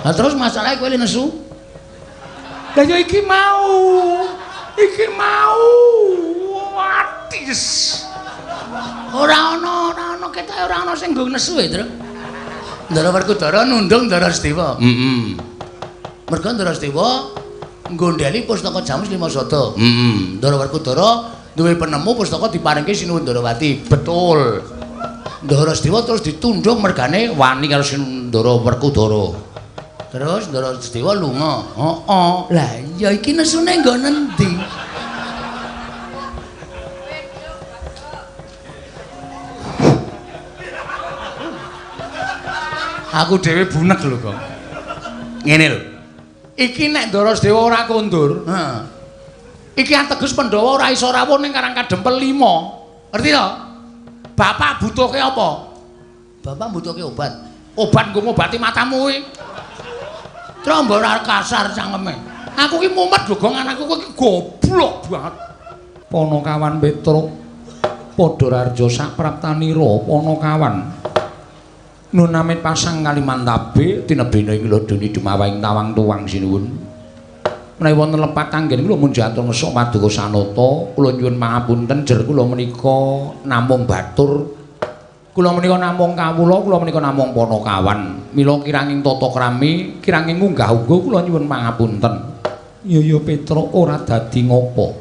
Lah terus masalahnya kowe nesu. Lah ya iki mau. Iki mau. Watis. Ora ana ketoke ora ana sing nggo nesu e, Tru. Ndara Werkudara nundung Ndara Sdewa. Mergo Ndara Sdewa nggondheli pustaka Jamus Lima Sada. Ndara Werkudara duwe penemu pustaka diparingke Sinuwun Ndarawati. Betul. Ndara Sdewa terus ditundhung mergane wani karo Ndara Werkudara. Terus Ndara Sdewa lunga. Heeh. Lah iya iki nesune nggo nendi? Aku dhewe bunek lho, Kong. Ngene lho. Iki nek Ndara Sdewa ora kondur, iki ateges Pandhawa ora iso rawuh ning Karang Kadempel 5. Ngerti to? Bapak butuhke apa? Bapak butuhke obat. Obat nggo ngobati matamu kuwi. Trombo ora kasar cangkeme. Aku ki mumet lho, Gong, anakku kuwi goblok banget. Panakawan Petruk padha rarja sak praptanira Panakawan. Nun amit pasang Kalimantabe tinebene nglodoni dumawahing tawang tuwang sinuwun. Menawi wonten lepat anggen kula mun jantung ngesuk paduka sanata, kula nyuwun pangapunten jer kula menika namung batur. Kula menika namung kawula, kula menika namung Panakawan. Mila kiranging tata krami, kiranging unggah-ungguh kula nyuwun pangapunten. Ya Petruk ora dadi ngopo.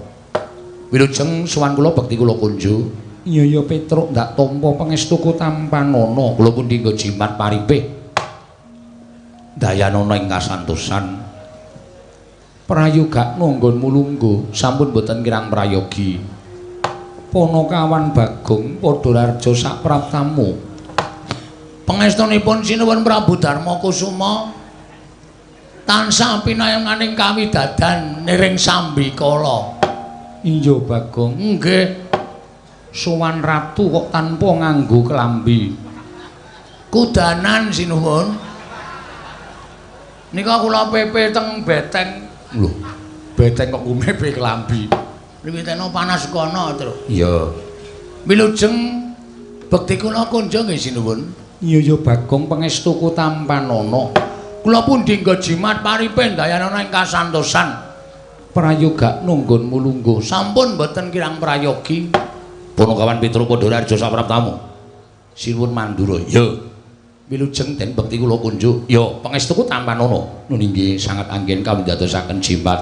Wilujeng sowan kula bekti kula kunjuk. Ya Petruk ndak tampa pangestuku tampanana kula pundi nggo jimat paripih dayanana ing kasantosan prayoga nonggon mulunggu sampun boten kirang prayogi Panakawan Bagong padha rarja sak praptamu pangestunipun Sinuwun Prabu Darma Kusuma tansah pinayanganing kawidadan niring Sambikala. Iya Bagong. Nggih. Sowan ratu kok tanpa nganggo klambi. Kudanan Sinuwun. Nika kula pepe teng beteng. Lho, beteng kok kumepe klambi. Riwitena panas kono, Tru. Iya. Wilujeng bekti kula kunjuk nggih Sinuwun. Iya Bagong pangestuku tampanana. Kula pundi nggo jimat paripin dayanana ing kasantosan. Prayoga nunggon mulungguh sampun boten kirang prayogi. Panakawan Petruk padha rarja sak praptamu. Sinuwun Mandura. Ya. Wilujeng den bekti kula kunjuk. Ya, pangestuku tampanana. Nun inggih sanget anggen kawidadosaken jimat.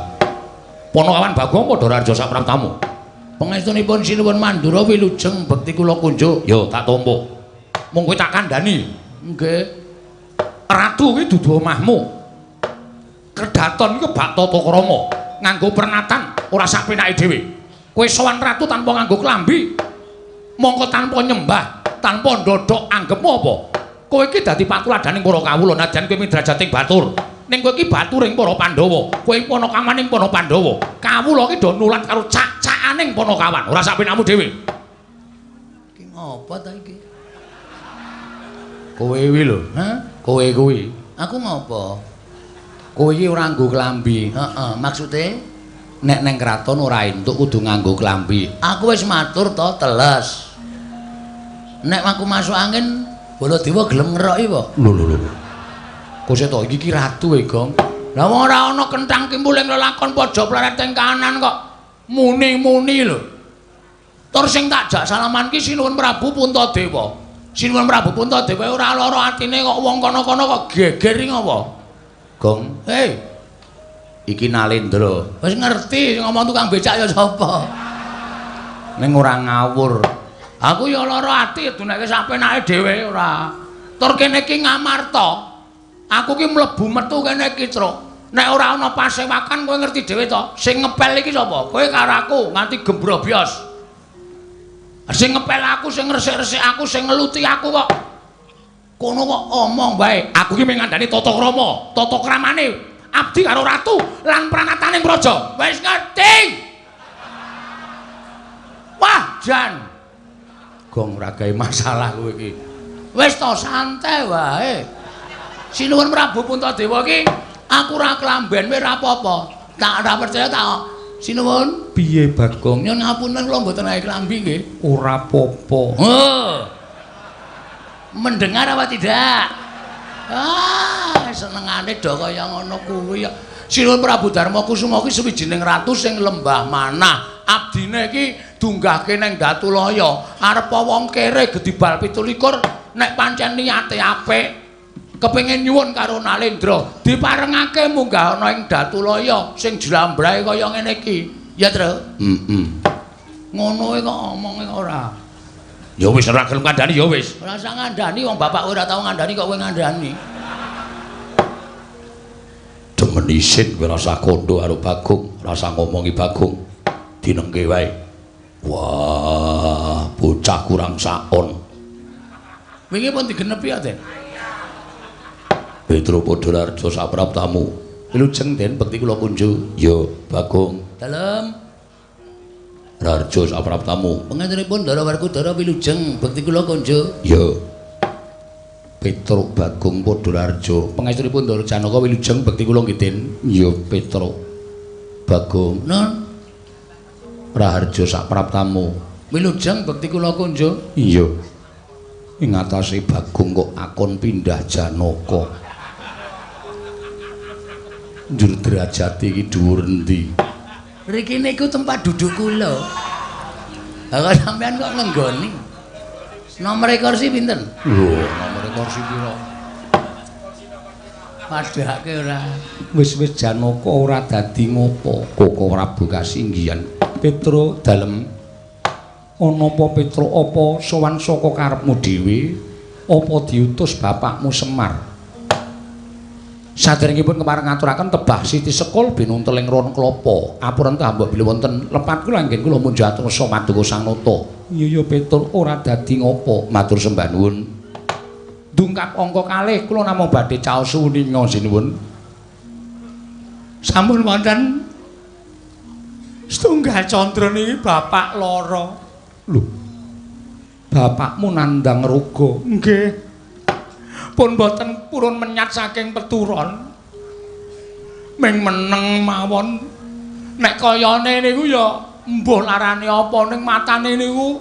Panakawan Bagong padha rarja sak praptamu. Pangestunipun Sinuwun Mandura wilujeng bekti kula kunjuk. Ya, tak tampa. Mung kowe tak kandhani. Nggih. Ratu kuwi dudu omahmu. Kedaton iki bak tata krama, nganggo pernatan ora sak penake dhewe. Kowe sowan ratu tanpa nganggo klambi, mongko tanpa nyembah, tanpa ndodhok anggepmu apa? Kowe iki dadi patuladaning para kawula nadyan kowe midrajating batur. Ning kowe iki baturing para Pandhawa, kowe Panakawaning para Pandhawa. Kawula iki do nulat karo cak-cakaning Panakawan, ora sak penakmu dhewe. Iki ngopo ta iki? Kowe kuwi lho, Kowe kuwi. Aku ngopo? Kowe iki ora nganggo klambi. Heeh, maksude nek neng kraton ora entuk kudu nganggo klambi. Aku wis matur to teles. Nek aku masuk angin, Baladewa gelem ngeroki apa? Lho. Kose to iki ratu e, Gong. Lah wong ora ana kenthang kimpuling lelakon pojok plaret teng kanan kok muni-muni lho. Tur sing tak jak salaman ki Sinuwun Prabu Puntadewa. Sinuwun Prabu Puntadewa ora lara atine kok wong kono-kono kok geger ngopo? Gong, hei. Iki Nalendra. Wis ngerti ngomong tukang becak ya sapa? Ning ora ngawur. Aku ya lara ati duneke sapenake dhewe ora. Tur kene iki Ngamarta. Aku ki mlebu metu kene iki, Truk. Nek ora ana pasewakan kowe ngerti dhewe to, sing ngepel iki sapa? Kowe karo aku nganti gembrobyos. Sing ngepel aku, sing ngresik-resik aku, sing ngeluti aku kok. Kono kok omong bae. Aku ki mengandani tata krama, tata kramane. Abdi karo ratu lan pranataning praja. Wis ngerti. Wah, Jan. Gong ora gawe masalah kowe iki. Wis to santai wae. Sinuwun Prabu Puntadewa iki aku ora klamben wae ora apa-apa. Tak ora percaya tak. Sinuwun. Piye Bagong? Nyun ngapunten kula mboten gawe klambi nggih. Ora apa-apa. Mendengar apa tidak? Senengane do kaya ngono kuwi ya. Sinuwun Prabu Darma Kusuma kuwi sawijining ratu sing lembah manah. Abdine iki dunggahke ning Datulaya. Arep wong kere gedibal 17 nek pancen niate apik kepengin nyuwun karo Nalendra diparengake munggah ana ing Datulaya sing jlambrahe kaya ngene iki. Ya, Tru? Ngono kok omonge ora. Ya wis ora gelem kandhani ya wis. Ora usah ngandhani wong bapak ora tau ngandhani kok kowe ngandhani. Demen isin kowe rasa kondo karo Bagong, rasa ngomongi Bagong. Dinengke wae. Wah, bocah kurang saon. Wingi pun digenepi ya, Den? Petro Podolarjo sapraptamu. Wilujeng Den bekti kula kunjuk. Ya, Bagong. Dalem. Rarjo sapraptamu. Pengaturipun Ndara Werkudara wilujeng bekti kula kunjuk. Ya. Petro Bagong Podolarjo. Pengaturipun Ndara Janaka wilujeng bekti kula nggih, Den. Ya, Petro Bagong. Nun. Raharjo sapraptamu. Wilujeng bekti kula kunjuk. Iya. Ing atase Bagong kok akon pindah Janaka. Njur derajate iki dhuwur endi? Riki niku tempat duduk kula. Lah sampean kok ngenggoni? Nomere kursi pinten? Lho, nomere kursi pira? Padhake ora. Wis-wis Janaka ora dadi ngopo. Koko Prabu Kasinggihan. Petro dalem. Ana apa Petro apa sowan saka karepmu dhewe? Apa diutus bapakmu Semar? Saderengipun kepareng ngaturaken tebah Siti Sekul binunteling ron klapa. Apuran tambah bilih wonten lepat kula anggen kula munjuk atur Maduka Sang Nata. Iya Petur ora dadi ngopo. Matur sembah nuwun. Dungkap angka kalih kula namung badhe caos suwuninga sinuwun. Sampun wonten setunggal candra niki bapak lara. Lho. Bapakmu nandang ruga. Nggih. Pun boten purun menyat saking peturon. Ming meneng mawon. Nek kayane niku ya mbuh larane apa ning matane niku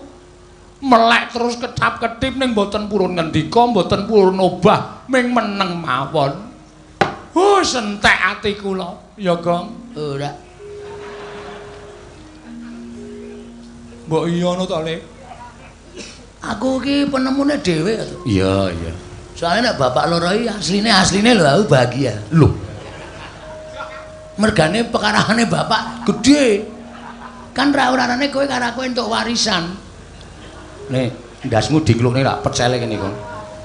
melek terus ketap-ketip ning boten purun ngendika, boten purun obah, ming meneng mawon. Sentek ati kula, ya Gong. Ora. Mbok iya ngono to, Le? Aku iki penemune dhewe to. Iya, iya. Soalnya nek bapak loro iki asline lho aku bahagia. Lho. Mergane pekarane bapak gede. Kan ra-urane kowe karo aku entuk warisan. Nek ndasmu diklukne rak pecele kene kon.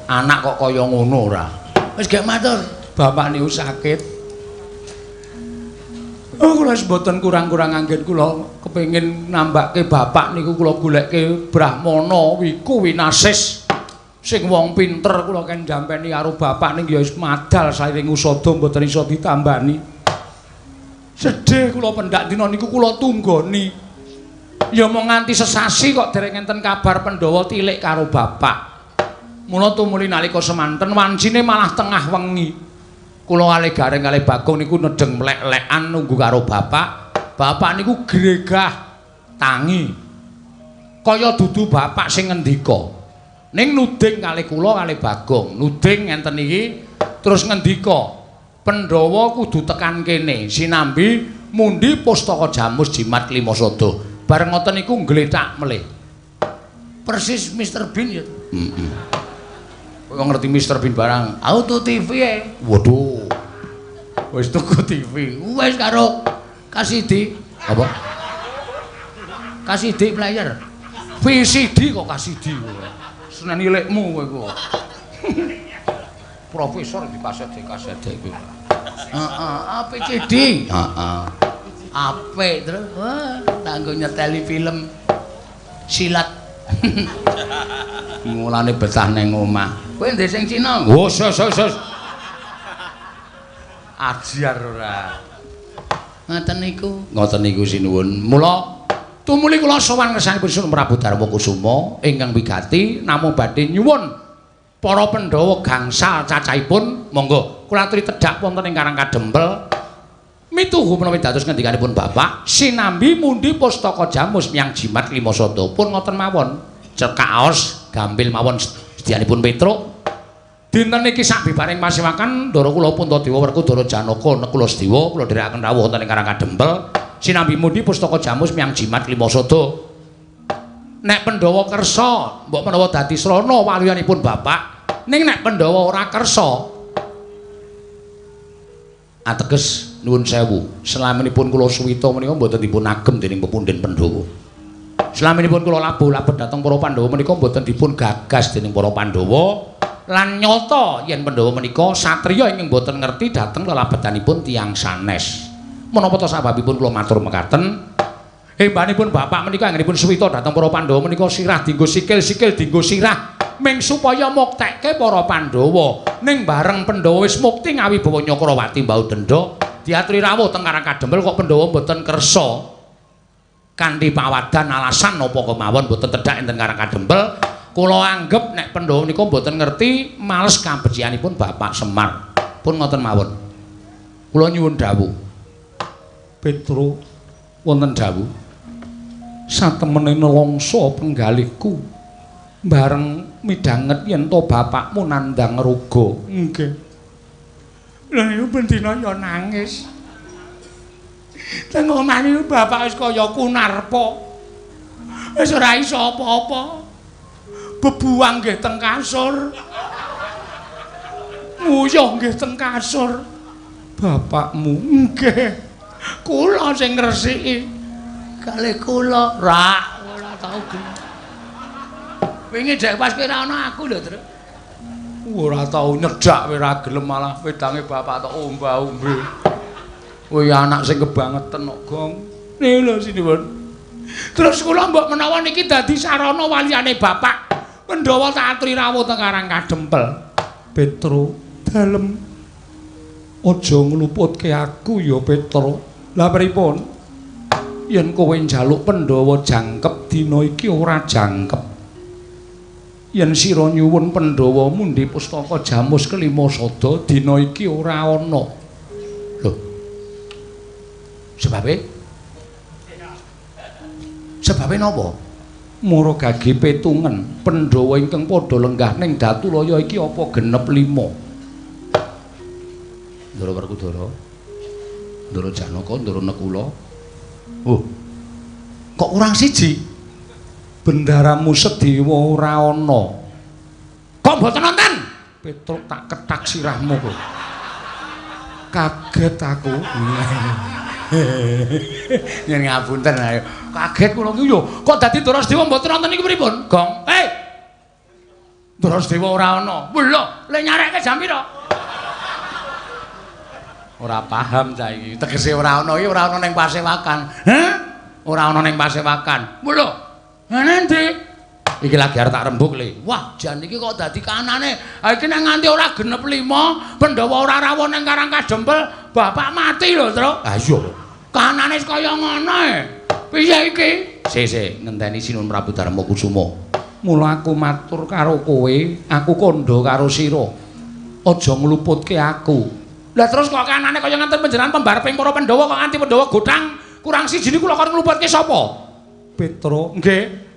Anak kok kaya ngono ora. Wis gek matur, bapak niku sakit. Oh, kula mboten kurang-kurang anggen kula kepengin nambahke bapak niku kula goleke Brahmana wiku winasis. Sing wong pinter kula kan dampeni karo bapak ning ya wis madal sairing usada mboten iso ditambani. Sedih kula pendak dina niku kula tunggoni. Ya mung nganti sesasi kok dereng enten kabar Pandhawa tilik karo bapak. Mula tumuli nalika semanten wancine malah tengah wengi. Kula kalih gareng kalih Bagong niku nedeng mlek-lekan nunggu karo bapak. Bapak niku gregah tangi. Kaya dudu bapak sing ngendika. Ning nuding kalih kula kalih Bagong, nuding ngenten iki terus ngendika, Pandhawa kudu tekan kene, sinambi mundi pustaka Jamus Jimat Klimasada. Bareng ngoten niku nggletak melih. Persis Mr. Bean ya. Heeh. Kowe ngerti Mr. Bean barang Auto TV e. Waduh. Wis tuku TV. Wis karo Kasidi. Apa? Kasidi player. VCD kok Kasidi. Senen ilikmu kowe kok. Profesor di kaset kuwi. Heeh, APCD. Heeh. Apik terus. Wah, kanggo nyeteli film silat. Mulane betah ning omah. Kowe ndek sing Cina? Oh, sos. Ajar ora. Ngoten niku sinuwun. Mula tumuli kula sowan ngersangipun Sun Prabu Darma Kusuma ingkang wigati namung badhe nyuwun para Pandhawa gangsal cacahipun monggo kula aturi tedhak wonten ing Karang Kadempel mituhu menawi dados ngendikanipun bapak sinambi mundi pustaka Jamus miyang Jimat Klimasada pun ngoten mawon cekaos gampil mawon sedyanipun Petruk Dinten iki sabibaring pasewakan Ndara kula Puntadewa Werkudara Janaka Nekula Sedewa kula dherekaken rawuh wonten ing Karangkadempel sinambi mudi pustaka Jamus Miang Jimat Lima Sada. Nek Pandhawa kersa mbok menawa dadi srana waliyanipun bapak, ning nek Pandhawa ora kersa ateges nuwun sewu. Selaminipun kula suwita menika mboten dipun agem dening pepundhen Pandhawa. Selaminipun kula labuh-labet dhateng para Pandhawa menika mboten dipun gagas dening para Pandhawa. Lan nyata yen Pandhawa menika satriya ingkang boten ngerti dhateng lelabetanipun tiyang sanes. Menapa ta sababipun kula matur mekaten? Hembanipun bapak menika anggenipun suwita dhateng para Pandhawa menika sirah dienggo sikil, sikil dienggo sirah ming supaya muktekke para Pandhawa. Ning bareng Pandhawa wis mukti ngawibawa Nyakrawati Mbahudendha diaturi rawuh teng Karangkadempel kok Pandhawa boten kersa kanthi pawadan alasan napa kemawon boten tedhak enten Karangkadempel. Kula anggep nek Pandhawa menika mboten ngerti males kabecikanipun Bapak Semar. Pun ngoten mawon. Kula nyuwun dawuh. Petro wonten dawuh. Satemene nelongso penggalihku bareng midhanget yen to bapakmu nandhang raga. Nggih. Lah niku bendina ya nangis. Teng omah niku bapak wis kaya kunarpa. Wis ora iso apa-apa. Bebuang nggih teng kasur. Nguyuh nggih teng kasur. Bapakmu nggih. Kula sing ngresiki. Kalih kula ora tau gelem. Wingi dek pas kira ana aku lho, Tru. Ora tau nyedak ora gelem malah wedange bapak tok omba-ombe. Kowe anak sing kebangetan kok, Gong. Nih lho sinuwun. Terus kula mbok menawa niki dadi sarana waliyane bapak. Pandhawa tak aturi rawuh teng Karangkadempel. Petro, dalem aja ngluputke aku ya, Petro. Lah pripun? Yen kowe njaluk Pandhawa jangkep dina iki ora jangkep. Yen sira nyuwun Pandhawa mundi pustaka Jamus Kelima Sada dina iki ora ana. Lho. Sebabe napa? Mara gage petungen Pandhawa ingkang padha lenggah ning Datulaya iki apa genep 5. Ndara Werkudara, Ndara Janaka, Ndara Nekula. Oh. Kok kurang siji? Bendaramu Sedewa ora ana. Kok mboten wonten? Petruk tak ketak sirahmu kok. Kaget aku. Yen ngapunten ayo. Kaget kula ki yo. Kok dadi Ndara Sedewa mboten wonten niku pripun? Gong. Ndara Sedewa ora ana. Lho, le nyarekke jam pira? Ora paham cah iki. Tegese ora ana iki ora ana ning pasewakan. Hah? Ora ana ning pasewakan. Lho. Ngene ndi? Iki lagi arep tak rembug le. Wah, jan iki kok dadi kanane. Ha iki nek nganti ora genep 5, Pandhawa ora rawuh ning Karangkadempel, bapak mati lho, Tru. Ha iya. Kanane kaya ngono e. Piye iki? Sik, ngenteni Sinuwun Prabu Darma Kusuma. Mula aku matur karo kowe, aku kandha karo sira. Aja ngluputke aku. Lah terus kok kanane kaya ngenten panjenengan pembareping para Pandhawa kok nganti Pandhawa godhang kurang siji niku kok ngluputke sapa? Petro, nggih.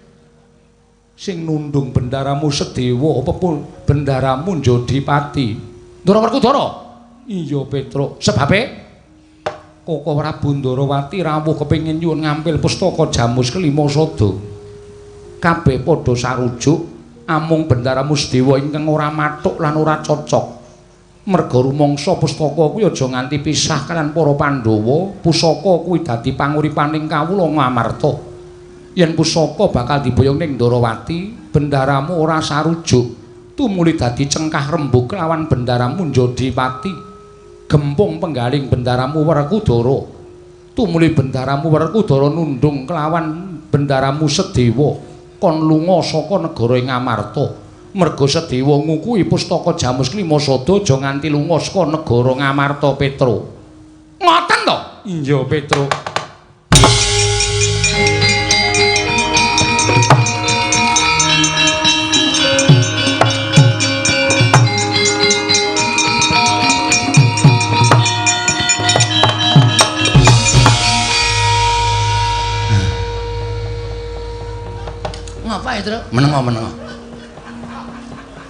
Sing nundung bendaramu Sedewa apa pun bendaramu Jodipati. Ndara Werkudara? Iya, Petro. Sebabe Koko Prabu Ndarawati rawuh kepengin nyuwun ngampil pustaka Jamus Kelima Sada. Kabeh padha sarujuk amung bendaramu Sedewa ingkang ora mathuk lan ora cocok. Merga rumangsa pustaka kuwi aja nganti pisah kaliyan para Pandhawa, pusaka kuwi dadi panguripaning kawula Ngamarta. Yen pusaka bakal diboyong ning Ndarawati, bendaramu ora sarujuk, tumuli dadi cengkah rembug kelawan bendaramu Jodipati. Gempung penggaling bendaramu Werkudara, tumuli bendaramu Werkudara nundung kelawan bendaramu Sedewa kon lunga saka negara Ngamarta. Merga Sedewa ngukuhi pustaka Jamus Kelima Sada aja nganti lunga saka negara Ngamarta, Petro. Ngoten to? Iya, Petro. Ngapa itu? Menengo.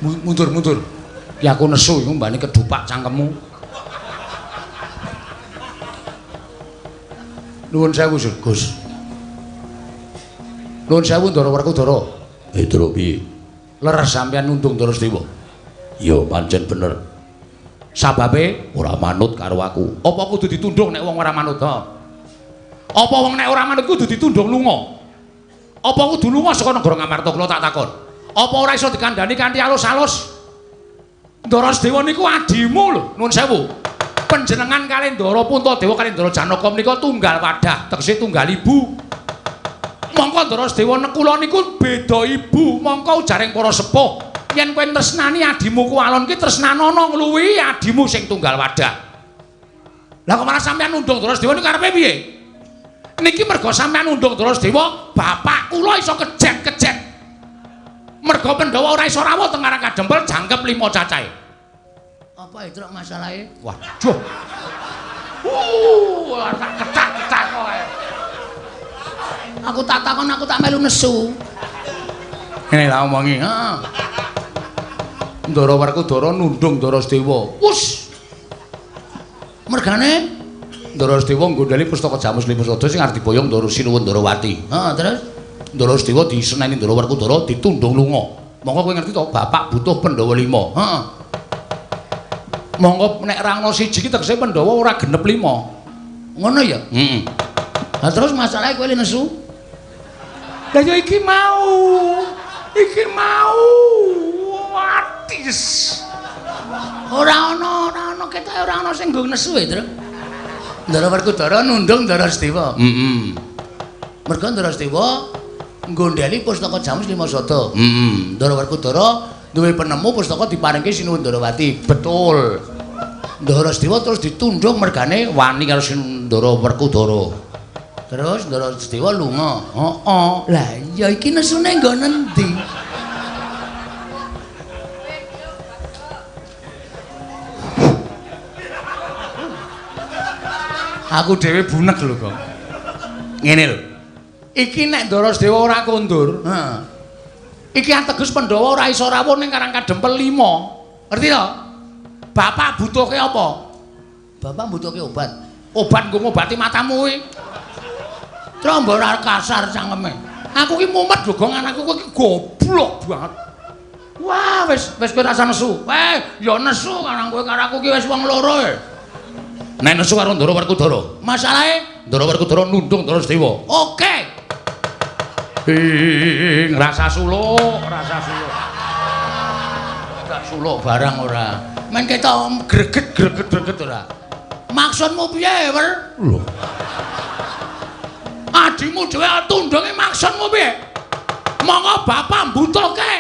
Mundur. Ki aku nesu iku mbane kedupak cangkemmu. Nuwun sewu, Gus. Nuwun sewu Ndara Werkudara. Ndara piye? Leres sampeyan nundung Ndara Sedewa. Ya pancen bener. Sababe ora manut karo aku. Apa kudu ditundung nek wong ora manut? Apa wong nek ora manut kudu ditundung lunga? Apa kudu lunga saka negara Ngamarta kula tak takon? Apa ora iso dikandhani kanthi alus-alus? Ndara Sedewa niku adimu lho, nuwun sewu. Panjenengan kalih Ndara Puntadewa kalih Ndara Janaka menika tunggal wadah, tegese tunggal ibu. Mongko Ndara Sedewa nekula niku beda ibu, mongko ujaring para sepuh. Yen kowe tresnani adimu ku alon ki tresnanono ngluwihi adimu sing tunggal wadah. Lah kok malah sampeyan nundung Ndara Sedewa niku karepe piye? Niki mergo sampeyan nundung Ndara Sedewa, bapak kula iso kejet-kejet. Mergo Pandhawa ora iso rawuh teng Karang Kadempel jangkep 5 cacahe. Apa itu masalahe? Waduh. Tak ketak-ketak kowe. Aku tak takon aku tak melu nesu. Ngene lah omongi, heeh. Ndara Werkudara nundung Ndara Sedewa. Wus. Mergane Ndara Sedewa nggondhali pustaka Jamus Lima Sada sing arep diboyong Ndara Sinuwun Ndarawati. Heeh, terus Ndara Sedewa diseneni Ndara Werkudara ditundung lunga. Monggo kowe ngerti to, bapak butuh Pandhawa 5. Heeh. Monggo nek ra ana siji ki tegese Pandhawa ora genep 5. Ngono ya? Heeh. Lah terus masalahe kowe nesu? Lah ya iki mau. Iki mau. Watis. Ora ana ketoke ora ana sing nggo nesu e, Tru. Ndara Werkudara nundung Ndara Sedewa. Heeh. Mergo Ndara Sedewa nggondhali pustaka Jamus Lima Sada. Heeh. Ndara Werkudara duwe penemu pustaka diparingke Sinuwun Ndarawati. Betul. Ndara Sedewa terus ditundung mergane wani karo Ndara Werkudara. Terus Ndara Sedewa lunga. Heeh. Lah ya iki nesune nggo nendi? Aku dhewe bunek lho kok. Ngene lho. Iki nek Ndara Sedewa ora kondur, heeh. Iki ateges Pandhawa ora iso rawuh ning Karang Kadempel 5. Ngerti to? Bapak butuhke apa? Bapak butuhke obat. Obat nggo ngobati matamu kuwi. Trombon kasar cangkeme. Aku ki mumet lho, gong anakku kowe ki goblok banget. Wah, wis kowe rasa nesu. Ya nesu karo kowe karo aku ki wis wong loro e. Nek nesu karo Ndara Werkudara. Masalahe Ndara Werkudara nundung Ndara Sedewa. Oke. Rasa suluk, rasa suluk. Gak suluk barang ora. Men ketok greget ora. Maksudmu piye, Wer? Lho. Adimu dhewe tundunge maksudmu piye? Monggo bapak mbutuhke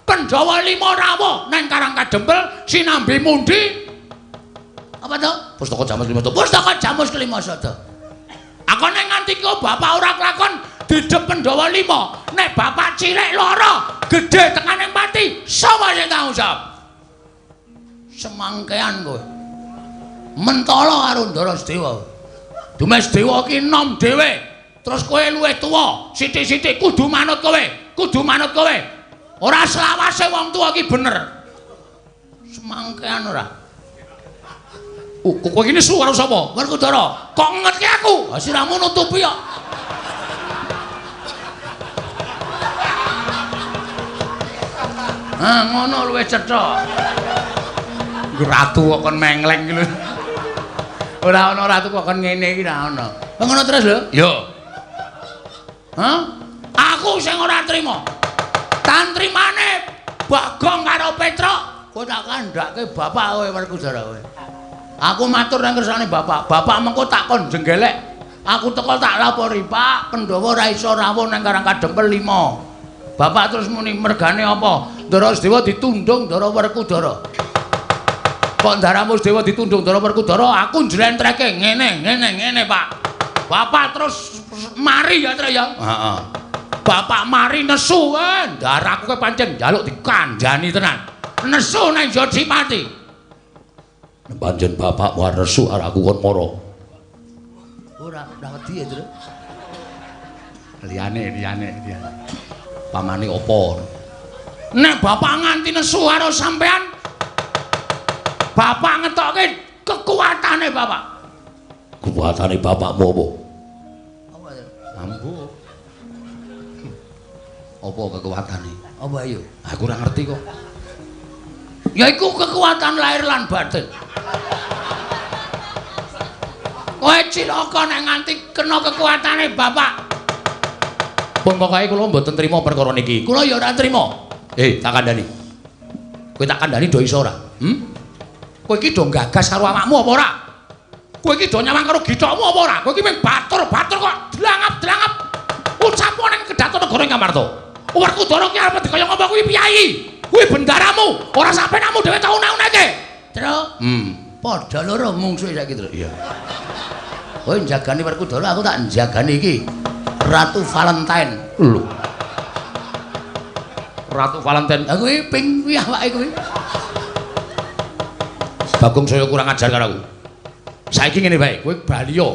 Pandhawa 5 rawuh nang Karang Kadempel sinambi mundi. Apa to? Pustaka Jamus Lima Sada. Pustaka Jamus Lima Sada. Aku nek nganti ku bapak ora kelakon didep Pandhawa 5. Nek bapak cilik lara, gedhe tekaning pati, sapa sing tanggung jawab? Semangkean kowe. Mentala karo Ndara Sedewa. Dume Sedewa ki enom dhewe. Terus kowe luwih tuwa, sithik-sithik kudu manut kowe. Kudu manut kowe. Ora selawase wong tuwa ki bener. Semangkean ora. Kowe iki nesu karo sapa? Werkudara. Kok ngerti aku? Ha siramu nutupi kok. Ah, ngono luwih cetha. Ratu kok kon mengleng iki lho. Ora ana ratu kok kon ngene iki ora ana. Ngono terus lho? Yo. Hah? Aku sing ora trima. Tantrimane Bagong karo Petruk, kowe tak kandhake bapak kowe Werkudara kowe. Aku matur nang kersane bapak. Bapak mengko takon jenggelek. Aku teko tak lapori, Pak, Pandhawa ora iso rawuh nang Karang Kadempel 5. Bapak terus muni mergane apa? Ndara Sedewa ditundung Ndara Werkudara. Kok Ndaramu Sedewa ditundung Ndara Werkudara, aku njlentreke ngene, Pak. Bapak terus mari ya, Tra ya. Heeh. Bapak mari nesu, ndaraku ke pancen njaluk dikandhani tenan. Nesu nang Jodipati. Pancen bapak war nesu arek aku kon mara. Ora wedi ya, Tru. Liyane. Pamane apa? Nek bapak nganti nesu karo sampean, bapak ngetokke kekuatane bapak. Kekuatane bapakmu apa? Apa ya? Ambu. Apa kekuatane? Apa ayo? Aku ora ngerti kok. Ya iku kekuatan lahir lan batin. Kowe cilaka nek nganti kena kekuatane bapak. Pun pokoke kula mboten trima perkara niki. Kula ya ora trima. Tak kandhani. Kowe tak kandhani do iso ora? Kowe iki do gagas karo awakmu apa ora? Kowe iki do nyawang karo githokmu apa ora? Kowe iki mung batur-batur kok dlangap-dlangap. Ucapmu ning Kedaton Negara Ngamarta. Werkudara ki arep dikaya ngapa kuwi piyai? Kuwi bendaramu, ora sampenamu dhewe tau une-uneke. Tru? Padha loro mungsuhe saiki, Tru. Iya. Kowe njagani Werkudara, aku tak njagani iki. Ratu Valentine. Lho. Ratu Valentine. Aku iki ping kuwi awake kuwi. Bagong saya kurang ajar karo aku. Saiki ngene bae, kowe baliya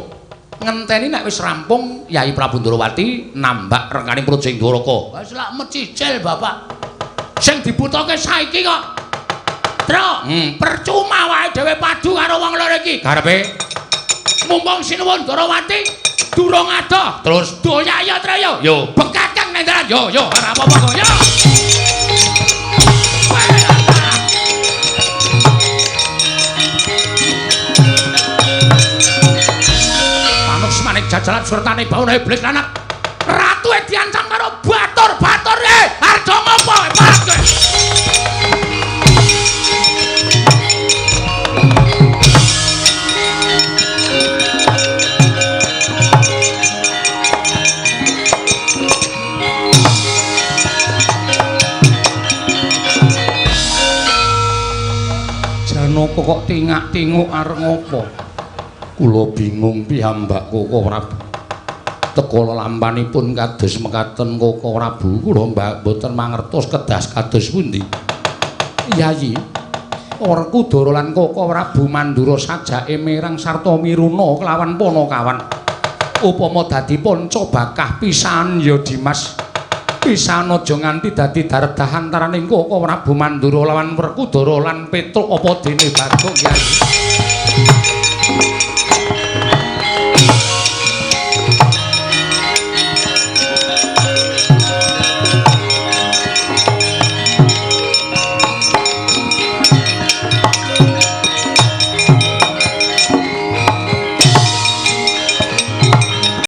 ngenteni nek wis rampung Yai Prabu Ndrawati nambak rengkaning Projeng Dwaraka. Wis lak mecicil, Bapak. Sing dibutuhke saiki kok. Tru, percuma wae dhewe padu karo wong loro iki. Karepe mumpung Sinuwun Ndrawati durung adoh, terus doyak ya, Tru yo. Yo, bekakang nang dalan. Yo, ora apa-apa kok. Yo. Manik jajalan surtane baune iblis lanak ratu diancam karo batur-batur arjo ngopo parke Janaka kok tingak-tinguk arep ngopo? Kula bingung piyambak Koko Prabu. Teka lampanipun kados mekaten Koko Prabu, kula mbak boten mangertos kedas kados pundi. Yayi, Werkudara lan Koko Prabu Mandura sajake mirang sarta miruna kelawan Panakawan. Upama dadi panca bakah pisan ya Dimas. Pisan aja nganti dadi daredah antaraning Koko Prabu Mandura lawan Werkudara lan Petruk apa dene Bagong Yayi.